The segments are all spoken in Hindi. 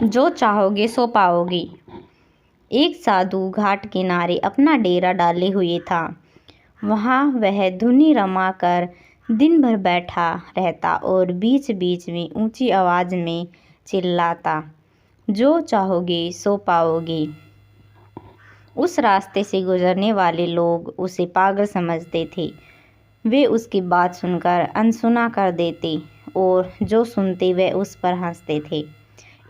जो चाहोगे सो पाओगे। एक साधु घाट किनारे अपना डेरा डाले हुए था। वहाँ वह धुनी रमा कर दिन भर बैठा रहता और बीच बीच में ऊंची आवाज़ में चिल्लाता, जो चाहोगे सो पाओगे। उस रास्ते से गुजरने वाले लोग उसे पागल समझते थे। वे उसकी बात सुनकर अनसुना कर देते और जो सुनते वे उस पर हंसते थे।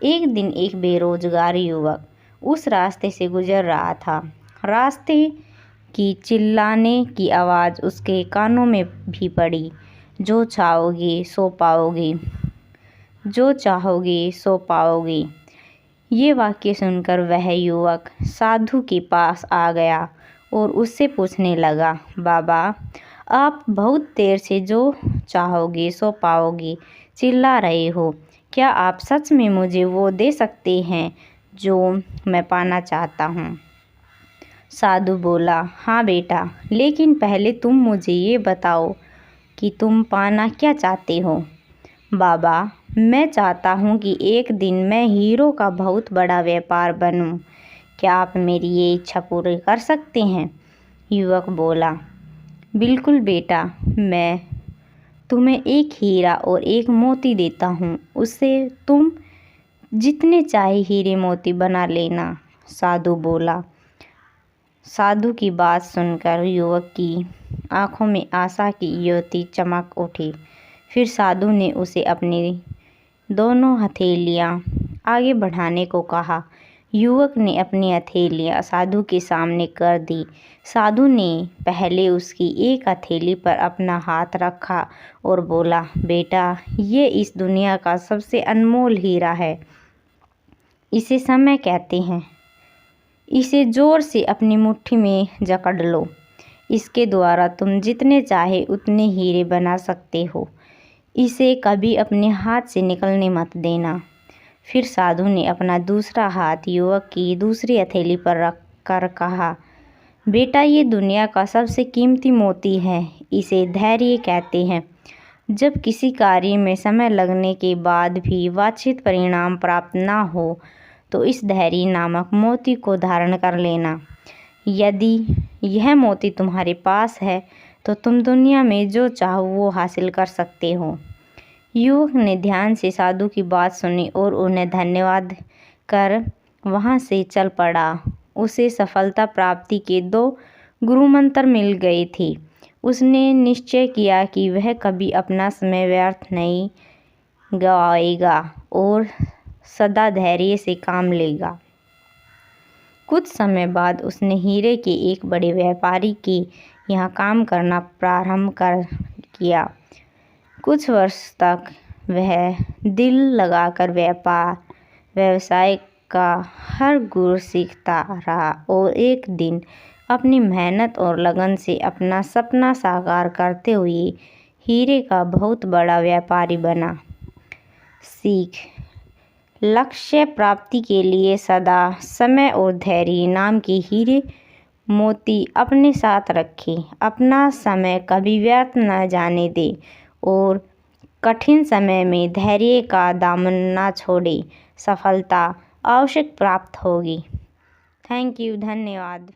एक दिन एक बेरोजगार युवक उस रास्ते से गुजर रहा था। रास्ते की चिल्लाने की आवाज़ उसके कानों में भी पड़ी, जो चाहोगे सो पाओगे, जो चाहोगे सो पाओगे। ये वाक्य सुनकर वह युवक साधु के पास आ गया और उससे पूछने लगा, बाबा, आप बहुत देर से जो चाहोगे सो पाओगे चिल्ला रहे हो। क्या आप सच में मुझे वो दे सकते हैं जो मैं पाना चाहता हूँ? साधु बोला, हाँ बेटा, लेकिन पहले तुम मुझे ये बताओ कि तुम पाना क्या चाहते हो? बाबा, मैं चाहता हूँ कि एक दिन मैं हीरो का बहुत बड़ा व्यापार बनूँ। क्या आप मेरी ये इच्छा पूरी कर सकते हैं? युवक बोला, बिल्कुल बेटा, मैं तुम्हें एक हीरा और एक मोती देता हूँ। उससे तुम जितने चाहे हीरे मोती बना लेना। साधु बोला। साधु की बात सुनकर युवक की आंखों में आशा की ज्योति चमक उठी। फिर साधु ने उसे अपनी दोनों हथेलियां आगे बढ़ाने को कहा। युवक ने अपनी हथेलियां साधु के सामने कर दी। साधु ने पहले उसकी एक हथेली पर अपना हाथ रखा और बोला, बेटा, ये इस दुनिया का सबसे अनमोल हीरा है। इसे समय कहते हैं। इसे जोर से अपनी मुट्ठी में जकड़ लो। इसके द्वारा तुम जितने चाहे उतने हीरे बना सकते हो। इसे कभी अपने हाथ से निकलने मत देना। फिर साधु ने अपना दूसरा हाथ युवक की दूसरी हथेली पर रख कर कहा, बेटा, ये दुनिया का सबसे कीमती मोती है। इसे धैर्य कहते हैं। जब किसी कार्य में समय लगने के बाद भी वांछित परिणाम प्राप्त ना हो तो इस धैर्य नामक मोती को धारण कर लेना। यदि यह मोती तुम्हारे पास है तो तुम दुनिया में जो चाहो वो हासिल कर सकते हो। युवक ने ध्यान से साधु की बात सुनी और उन्हें धन्यवाद कर वहाँ से चल पड़ा। उसे सफलता प्राप्ति के 2 गुरु मंत्र मिल गए थे। उसने निश्चय किया कि वह कभी अपना समय व्यर्थ नहीं गवाएगा और सदा धैर्य से काम लेगा। कुछ समय बाद उसने हीरे के एक बड़े व्यापारी के यहाँ काम करना प्रारंभ कर किया। कुछ वर्ष तक वह दिल लगाकर व्यवसाय का हर गुर सीखता रहा और एक दिन अपनी मेहनत और लगन से अपना सपना साकार करते हुए हीरे का बहुत बड़ा व्यापारी बना। सीख: लक्ष्य प्राप्ति के लिए सदा समय और धैर्य नाम के हीरे मोती अपने साथ रखें। अपना समय कभी व्यर्थ न जाने दें और कठिन समय में धैर्य का दामन न छोड़ें। सफलता अवश्य प्राप्त होगी। Thank you. धन्यवाद।